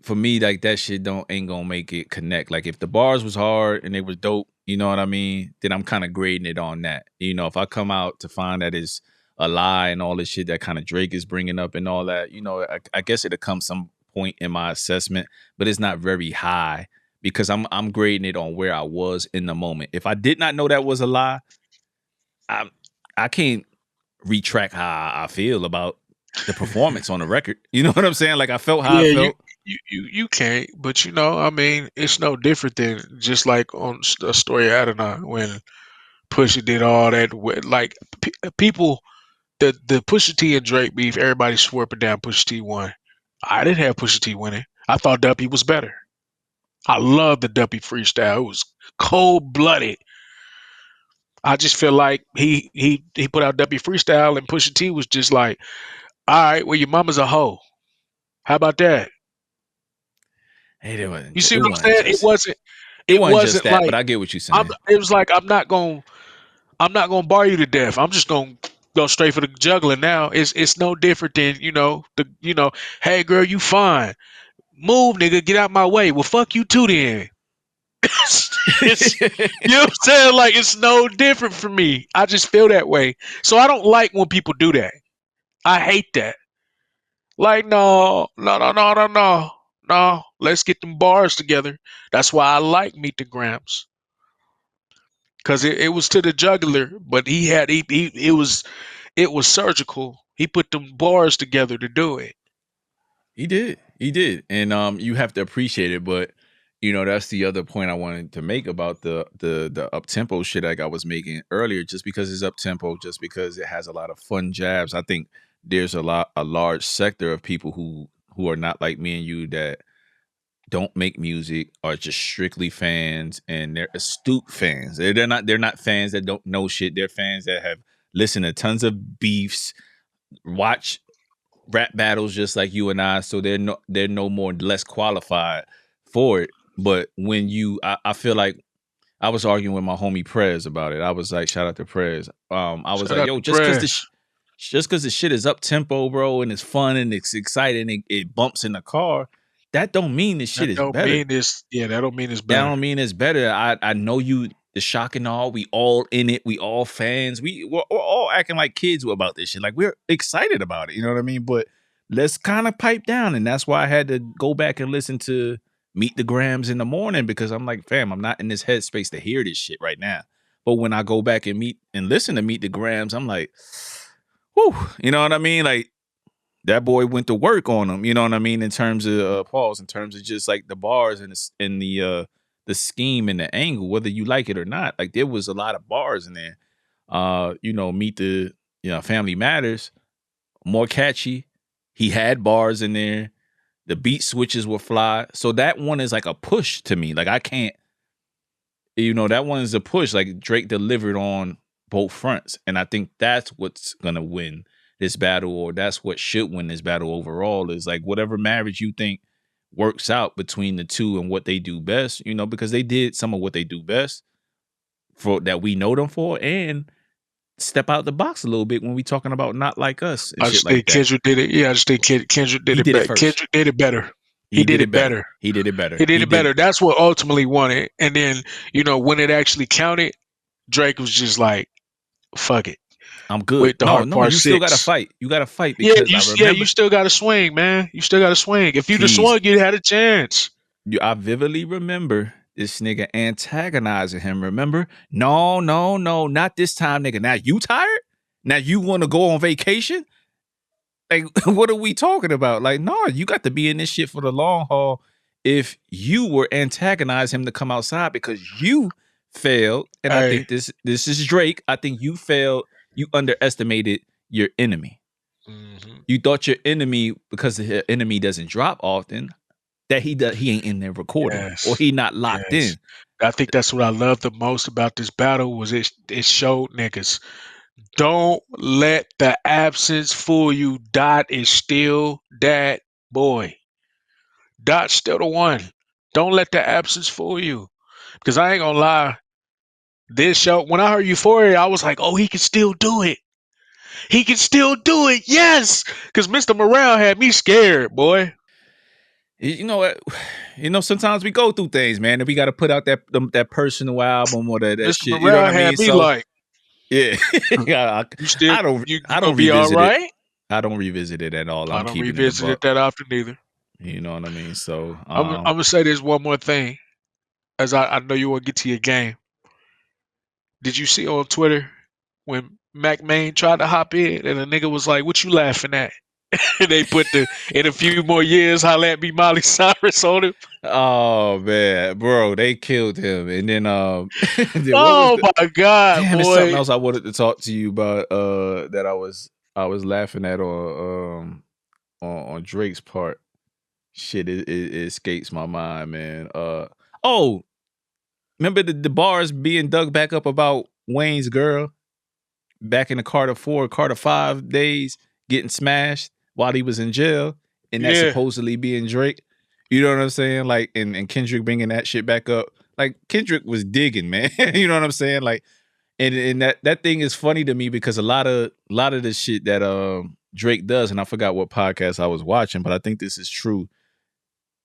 for me, like that shit don't ain't gonna make it connect. Like if the bars was hard and they was dope, you know what I mean? Then I'm kind of grading it on that. If I come out to find that it's a lie and all this shit that kind of Drake is bringing up and all that, I guess it'll come some point in my assessment, but it's not very high because I'm grading it on where I was in the moment. If I did not know that was a lie, I I can't retract how I feel about the performance on the record. You know what I'm saying? Like I felt how I Yeah, felt. you can't, but I mean, it's no different than just like on a story of Adonai when Pusha did all that. Like people, the Pusha T and Drake beef, everybody swore up and down Pusha T won. I didn't have Pusha T winning. I thought Duppy was better. I love the Duppy freestyle. It was cold blooded. I just feel like he put out Duppy freestyle and Pusha T was just like, all right, well your mama's a hoe. How about that? Hey, it You wasn't. see It what I'm wasn't saying? just. It It wasn't just wasn't that, but like I get what you're saying. it was like I'm not gonna bar you to death. I'm just gonna go straight for the juggler now. It's no different than, hey girl, you fine. Move, nigga, get out my way. Well fuck you too then. it's you know what I'm saying? Like it's no different for me. I just feel that way. So I don't like when people do that. I hate that. Like, no, no, no, no, no, no. No. Let's get them bars together. That's why I like Meet the Gramps. Cause it was to the jugular, but it was surgical. He put them bars together to do it. He did, and you have to appreciate it. But that's the other point I wanted to make about the up tempo shit like I was making earlier. Just because it's up tempo, just because it has a lot of fun jabs, I think there's a large sector of people who are not like me and you that don't make music, are just strictly fans, and they're astute fans. They're not fans that don't know shit. They're fans that have listened to tons of beefs, watch rap battles just like you and I, so they're no more less qualified for it. But when I feel like I was arguing with my homie Prez about it. I was like, shout out to Prez. I was Shout like, out yo, to Press. just because the shit is up tempo, bro, and it's fun and it's exciting, and it bumps in the car, that don't mean this shit That is don't better. mean this. Yeah, that don't mean it's That better. don't mean it's better. I know you. the shock and all. We all in it. We all fans. We're all acting like kids about this shit. Like we're excited about it. You know what I mean? But let's kind of pipe down, and that's why I had to go back and listen to Meet the Grams in the morning because I'm like, fam, I'm not in this headspace to hear this shit right now. But when I go back and listen to Meet the Grams, I'm like, whew, you know what I mean? Like that boy went to work on them. You know what I mean? In terms of pause, in terms of just like the bars and the scheme and the angle, whether you like it or not. Like there was a lot of bars in there. Meet the Family Matters, more catchy. He had bars in there. The beat switches were fly. So that one is like a push to me. Like I can't, that one is a push. Like Drake delivered on both fronts. And I think that's what's gonna win this battle, or that's what should win this battle overall, is like whatever marriage you think works out between the two and what they do best, because they did some of what they do best for that we know them for, and step out the box a little bit when we talking about Not Like Us and I shit just like think that. Kendrick did it. Yeah, I just think Kendrick did He it did it better. first. Kendrick did it better. He He did did it it better. better. He did it better. He did it better. That's what ultimately won it. And then, when it actually counted, Drake was just like, fuck it. I'm good. With the No, Heart no, Part you still gotta 6. fight. You gotta fight Yeah, because I you remember still got to swing, man. You still got to swing. If you'd have Keys. swung, you had a chance. I vividly remember this nigga antagonizing him. Remember? No, not this time, nigga. Now you tired? Now you want to go on vacation? Like, what are we talking about? Like, no, you got to be in this shit for the long haul. If you were antagonizing him to come outside because you failed, and I Hey. think this is Drake. I think you failed. You underestimated your enemy. Mm-hmm. You thought your enemy, because the enemy doesn't drop often, that he ain't in there recording, or Yes. he not locked Yes. in. I think that's what I love the most about this battle was it showed niggas. Don't let the absence fool you. Dot is still that boy. Dot's still the one. Don't let the absence fool you. Because I ain't gonna lie, this show, when I heard Euphoria, I was like, oh, he can still do it. He can still do it. Yes. Because Mr. Morale had me scared, boy. You know what? Sometimes we go through things, man, and we got to put out that personal album or that Mr. shit. You know what Morale I mean? had me So like, yeah, yeah. you still, I don't, you I gonna don't be all revisit it. right? I don't revisit it at all. I I'm don't keeping it a revisit it buck. that often either. You know what I mean? So, I'm gonna say this one more thing, as I know you want to get to your game. Did you see on Twitter when Mac Main tried to hop in and a nigga was like, "What you laughing at?" And they put the "In a few more years, holla at me, Miley Cyrus" on him. oh man, bro, they killed him, and then then what was Oh the my god, damn? It's something boy! else I wanted to talk to you about. That I was laughing at on Drake's part. Shit, it escapes my mind, man. Oh, remember the bars being dug back up about Wayne's girl back in the Carter 5 days getting smashed while he was in jail, and that Yeah, supposedly being Drake. You know what I'm saying? Like, and Kendrick bringing that shit back up. Like Kendrick was digging, man. You know what I'm saying? Like, and that thing is funny to me because a lot of the shit that Drake does, and I forgot what podcast I was watching, but I think this is true.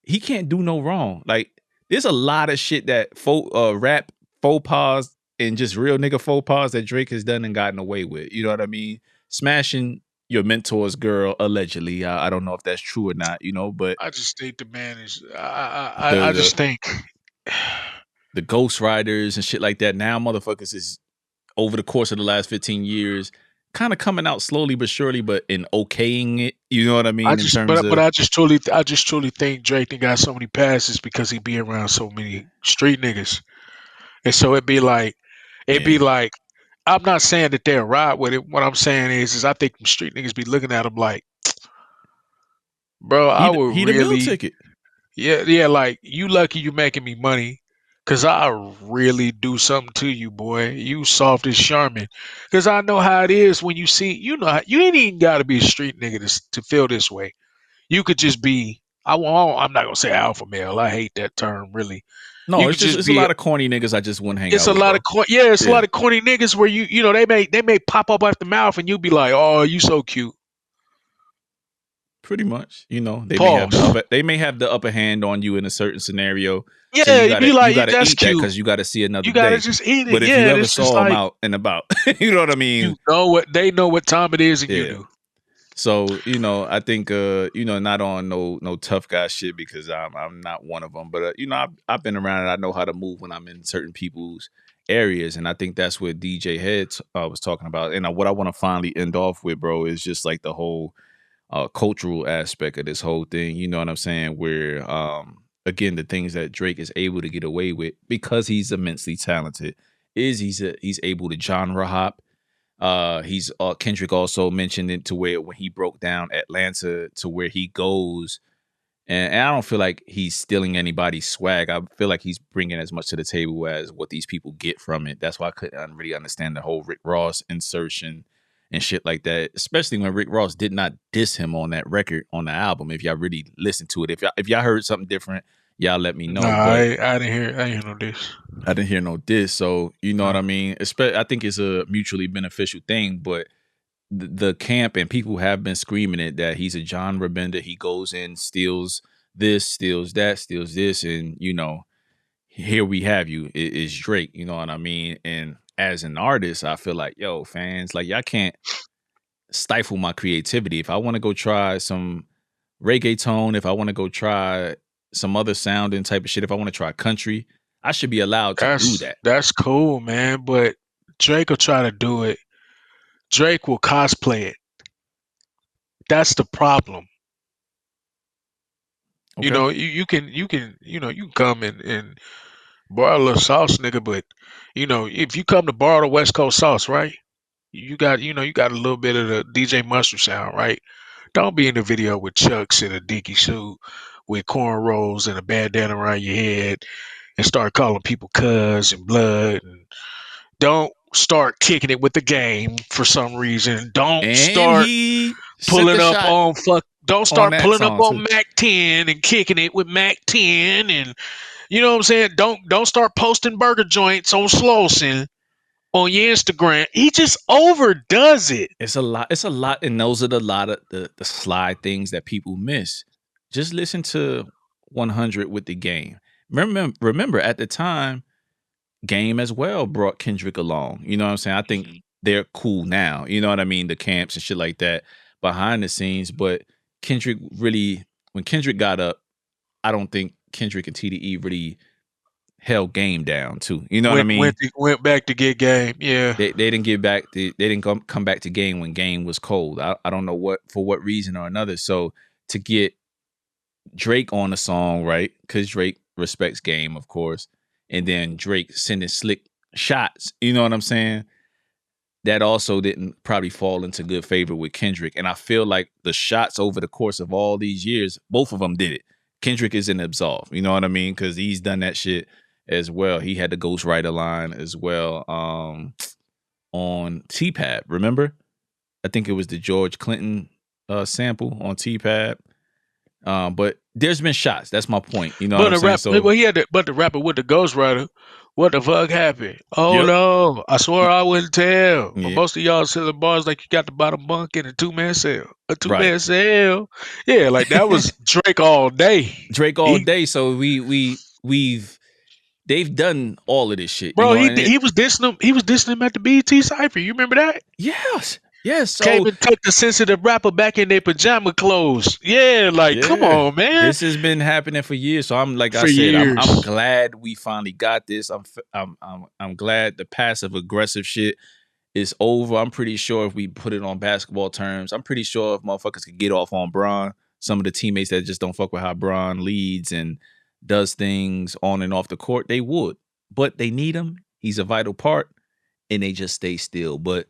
He can't do no wrong. Like, there's a lot of shit that rap faux pas and just real nigga faux pas that Drake has done and gotten away with. You know what I mean? Smashing your mentor's girl allegedly. I don't know if that's true or not. But I just think the man is. the I the just think. the Ghost Riders and shit like that. Now, motherfuckers is over the course of the last 15 years, kind of coming out slowly but surely, but in okaying it. You know what I mean? In terms But of I just truly think Drake done got so many passes because he be around so many street niggas, and so it'd be yeah, like, I'm not saying that they'll ride with it. What I'm saying is I think them street niggas be looking at him like, bro, I would he the meal really, ticket. yeah, like you lucky you making me money, cause I really do something to you, boy. You soft as Charmin, cause I know how it is when you see, you ain't even got to be a street nigga to feel this way. You could just be. I'm not gonna say alpha male. I hate that term, really. You No, could just it's a be. lot of corny niggas I just wouldn't hang It's out a with, lot bro. of yeah. It's a Yeah. lot of corny niggas where they may pop up at the mouth and you be like, oh, you so cute. pretty much. Pause. They may have the upper hand on you in a certain scenario. So Yeah, you be you like, gotta that's eat that cute. because you gotta see another You gotta day. just eat it. But if Yeah, you and ever it's just saw them like out and about, you know what I mean? you know what they know what time it is, and you Yeah. do. So I think not on no tough guy shit because I'm not one of them. But I've been around and I know how to move when I'm in certain people's areas, and I think that's what DJ Head was talking about. And what I want to finally end off with, bro, is just like the whole cultural aspect of this whole thing. You know what I'm saying? Where again, the things that Drake is able to get away with because he's immensely talented is he's able to genre hop. He's Kendrick also mentioned it to where when he broke down Atlanta to where he goes, and I don't feel like he's stealing anybody's swag. I feel like he's bringing as much to the table as what these people get from it. That's why I couldn't really understand the whole Rick Ross insertion and shit like that, especially when Rick Ross did not diss him on that record on the album. If y'all really listen to it, if y'all heard something different, y'all let me Nah, know. But I didn't hear. I didn't hear no this. I didn't hear no diss, so you know what I Nah. mean. I think it's a mutually beneficial thing, but the camp and people have been screaming it that he's a genre bender. He goes in, steals this, steals that, steals this, and here we have you. It's Drake. You know what I mean? And as an artist, I feel like, yo, fans, like y'all can't stifle my creativity. If I want to go try some reggaeton, if I want to go try some other sounding type of shit, if I want to try country, I should be allowed to do that. That's cool, man. But Drake will try to do it. Drake will cosplay it. That's the problem. Okay. You can come and borrow a little sauce, nigga. But if you come to borrow the West Coast sauce, right? You got a little bit of the DJ Mustard sound, right? Don't be in the video with chucks and a dinky suit with cornrows and a bandana around your head and start calling people cuz and blood. And don't start kicking it with the game for some reason. And he sent Pulling the up shot on fuck. Don't on start that pulling up song too. on Mac 10 and kicking it with Mac 10, and you know what I'm saying. Don't start posting burger joints on Slowson on your Instagram. He just overdoes it. It's a lot. It's a lot, and those are the lot of the slide things that people miss. Just listen to 100 with the game. Remember at the time, Game as well brought Kendrick along. You know what I'm saying? I think they're cool now. You know what I mean? The camps and shit like that behind the scenes. But Kendrick really, when Kendrick got up, I don't think Kendrick and TDE really held Game down too. You know what I mean? Went back to get game. Yeah. They didn't get back. They didn't come back to Game when Game was cold. I don't know for what reason or another. So to get Drake on the song, right? Because Drake respects Game, of course, and then Drake sending slick shots. You know what I'm saying? That also didn't probably fall into good favor with Kendrick. And I feel like the shots over the course of all these years, both of them did it. Kendrick isn't absolved. You know what I mean? Because he's done that shit as well. He had the Ghostwriter line as well on T-Pad. Remember? I think it was the George Clinton sample on T-Pad. But there's been shots. That's my point. You know what But I'm the saying? rap, So, but the rapper with the ghostwriter, what the fuck happened? Oh yep. no, I swear I wouldn't tell. But Yeah. most of y'all selling bars like you got the bottom bunk in a two-man cell. A Right. two-man cell. Yeah, like that was Drake all day. Drake all He, day. So we've they've done all of this shit, bro, and he was dissing him. He was dissing him at the BET Cypher. You remember that? yes. Came So and took the sensitive rapper back in their pajama clothes. Yeah, like come yeah, on, man. this has been happening for years. So I'm like I For said, I'm years. glad we finally got this. I'm glad the passive aggressive shit is over. I'm pretty sure if we put it on basketball terms, I'm pretty sure if motherfuckers could get off on Bron, some of the teammates that just don't fuck with how Bron leads and does things on and off the court, they would. But they need him. He's a vital part, and they just stay still. But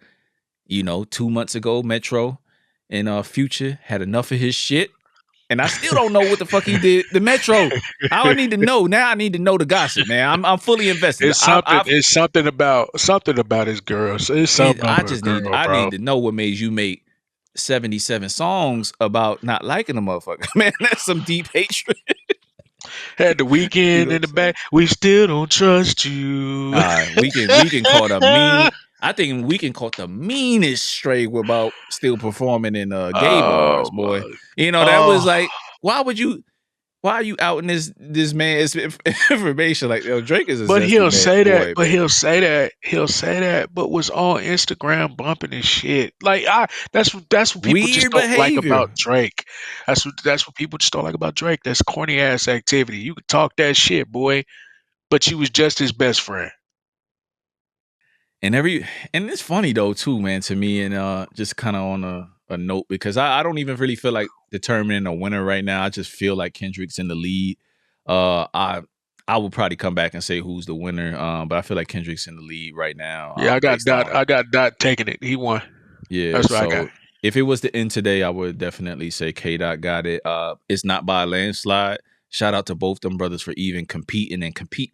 2 months ago, Metro and Future had enough of his shit, and I still don't know what the fuck he did. The Metro. I need to know now. I need to know the gossip, man. I'm fully invested. I've It's something about his girl. It's something I about a just need girl, I bro. need to know what made you make 77 songs about not liking a motherfucker. Man, that's some deep hatred. Had the You weekend know what in I'm the saying? back. We still don't trust you. We can call the mean. I think Weeknd caught the meanest stray about still performing in gay bars, Oh boy. my. You know, that was Oh, like, why would you? Why are you outing this man's information? Like, yo, Drake is a but zesty he'll man say that. boy, But man. he'll say that. He'll say that. But was on Instagram bumping his shit. Like that's what people just Weird don't like behavior. about Drake. That's what people just don't like about Drake. That's corny ass activity. You could talk that shit, boy, but you was just his best friend. And it's funny though too, man, to me, and just kind of on a note, because I don't even really feel like determining a winner right now. I just feel like Kendrick's in the lead. Uh I I will probably come back and say who's the winner. But I feel like Kendrick's in the lead right now, Yeah, I got based Dot. on I got Dot taking it. He won. yeah. That's what I got. So if it was to end today, I would definitely say K Dot got it. It's not by a landslide. Shout out to both them brothers for even competing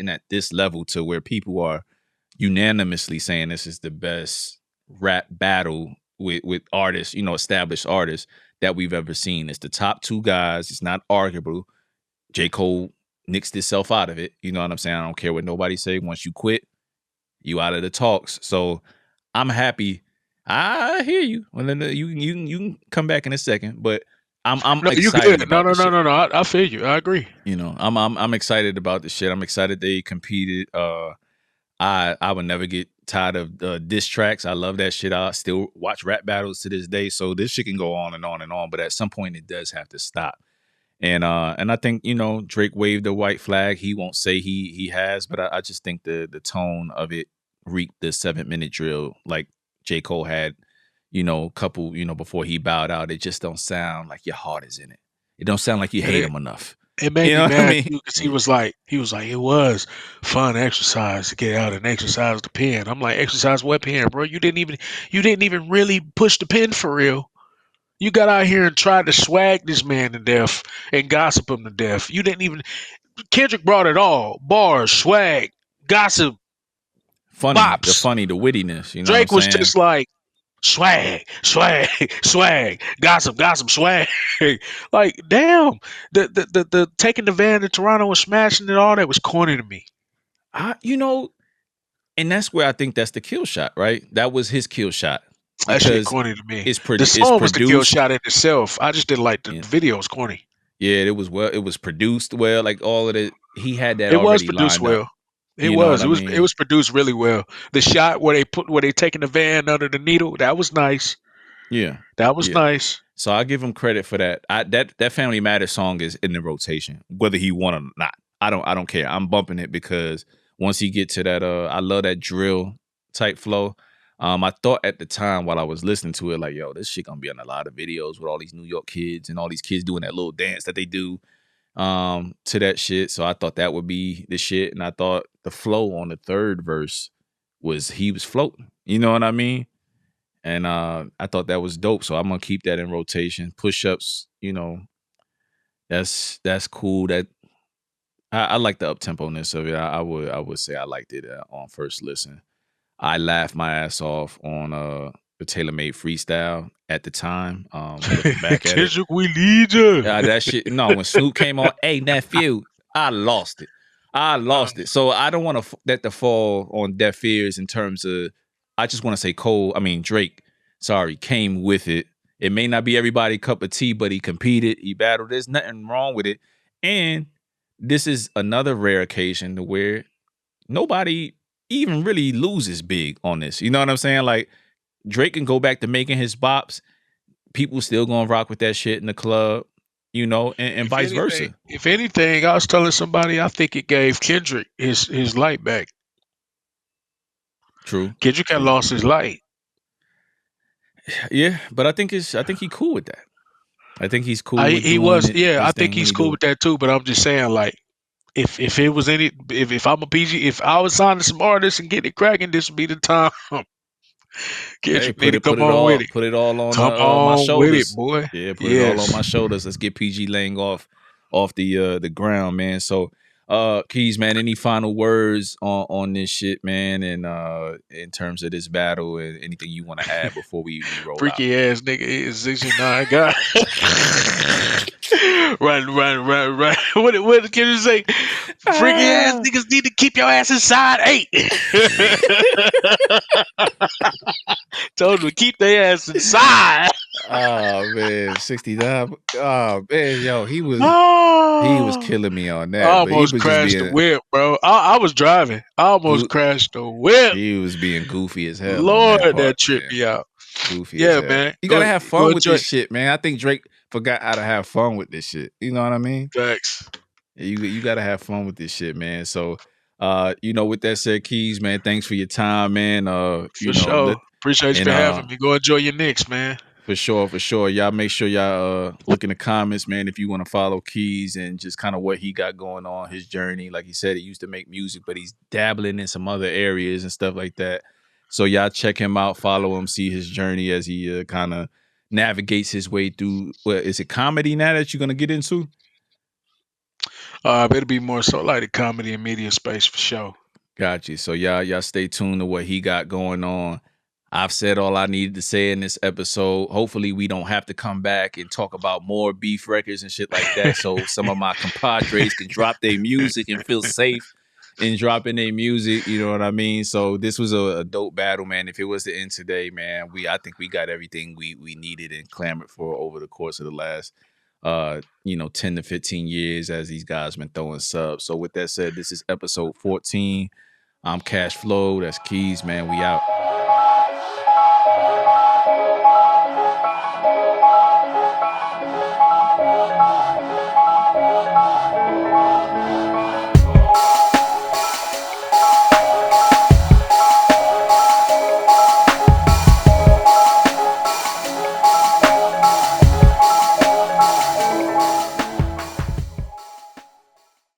at this level to where people are unanimously saying this is the best rap battle with artists, established artists that we've ever seen. It's the top two guys. It's not arguable. J. Cole nixed himself out of it. You know what I'm saying? I don't care what nobody say. Once you quit, you out of the talks. So I'm happy. I hear you. Well, then you can come back in a second, but I'm No, you excited good. No, about no, the no, shit. no, no. I feel you. I agree. I'm excited about the shit. I'm excited they competed. I would never get tired of diss tracks. I love that shit. I still watch rap battles to this day. So this shit can go on and on and on, but at some point it does have to stop. And I think Drake waved the white flag. He won't say he has, but I just think the tone of it reeked the 7 minute drill like J Cole had. Couple before he bowed out. It just don't sound like your heart is in it. It don't sound like you And hate him enough. it made You me know what I mad mean? too because he Yeah. was like, it was fun exercise to get out and exercise the pen. I'm like, exercise what pen, bro? You didn't even really push the pen for real. You got out here and tried to swag this man to death and gossip him to death. You didn't even. Kendrick brought it all: bars, swag, gossip, The bops. funny, the wittiness. You know what I'm Drake was saying? just like swag, swag, swag, gossip, gossip, swag. Like, damn, the taking the van to Toronto and smashing it all that was corny to me. I, you know, And that's where I think that's the kill shot, right? That was his kill shot That shit because corny to me. it's The it's song was the kill produced. shot in itself. I just didn't like the Yeah, video. Was corny. yeah, it was produced well. Like all of it, he had that It was already produced lined up. well. It You know what was. I It mean? was produced really well. The shot where they taking the van under the needle, that was nice. Yeah, That was yeah. nice. So I give him credit for that. That Family Matters song is in the rotation, whether he won or not. I don't care. I'm bumping it because once he get to that, I love that drill type flow. I thought at the time while I was listening to it, like, yo, this shit gonna be on a lot of videos with all these New York kids and all these kids doing that little dance that they do to that shit. So I thought that would be the shit, and I thought the flow on the third verse he was floating. You know what I mean? And I thought that was dope. So I'm gonna keep that in rotation. Push ups, that's cool. That I like the up tempo-ness of it. I would say I liked it on first listen. I laughed my ass off on the Tailor Made freestyle at the time. Looking back at it. Kendrick, we need you. That shit. No, when Snoop came on, hey nephew, I lost it. I Uh, lost it. So I don't want to let the fall on deaf ears in terms of. I just want to say Drake. Sorry, came with it. It may not be everybody cup of tea, but he competed. He battled. There's nothing wrong with it. And this is another rare occasion to where nobody even really loses big on this. You know what I'm saying? Like Drake can go back to making his bops, people still gonna rock with that shit in the club, and if vice anything, versa. if anything, I was telling somebody I think it gave Kendrick his light back. True, Kendrick had true. lost his light. Yeah, but I think he cool with that. I think he's cool I with he doing was it yeah. I his think thing when he's he cool do with it. that too. But I'm just saying like. If it was any if I'm a PG if I was signing some artists and getting it cracking, this would be the time. Hey, Kendrick need to come on with it. put it all on Come my on with it, shoulders. boy. Yeah, put it all on Yes. my shoulders. Let's get PG Lang off the ground, man. So Keys, man, any final words on this shit, man, and in terms of this battle and anything you want to add before we roll out? Freaky ass nigga is 69 God. Run. What can you say? Freaky ass niggas need to keep your ass inside 8. Told them to keep their ass inside. Oh man, 69. Oh man, yo, he was Oh, killing me on I that, but he almost was just crashed the being whip, bro. I was driving. I almost goo crashed the whip. he was being goofy as hell on Lord, that that part, tripped man. me out. Goofy as Yeah, hell. man. You Go gotta have go fun with enjoy. this shit, man. I think Drake forgot how to have fun with this shit. You know what I mean? Facts. You gotta have fun with this shit, man. So with that said, Keys, man, thanks for your time, man. For sure. Appreciate you and for having me. Go enjoy your Knicks, man. for sure, for sure. Y'all make sure y'all look in the comments, man, if you want to follow Keys and just kind of what he got going on, his journey. Like he said, he used to make music, but he's dabbling in some other areas and stuff like that. So y'all check him out, follow him, see his journey as he kind of navigates his way through. What is it, comedy now that you're gonna get into? It'll be more so like the comedy and media space for sure. Got you. So y'all stay tuned to what he got going on. I've said all I needed to say in this episode. Hopefully we don't have to come back and talk about more beef records and shit like that. So some of my compadres can drop their music and feel safe in dropping their music. You know what I mean? So this was a dope battle, man. If it was to end today, man, I think we got everything we needed and clamored for over the course of the last 10 to 15 years as these guys been throwing subs. So with that said, this is episode 14. I'm Cash Flow. That's Keys, man. We out.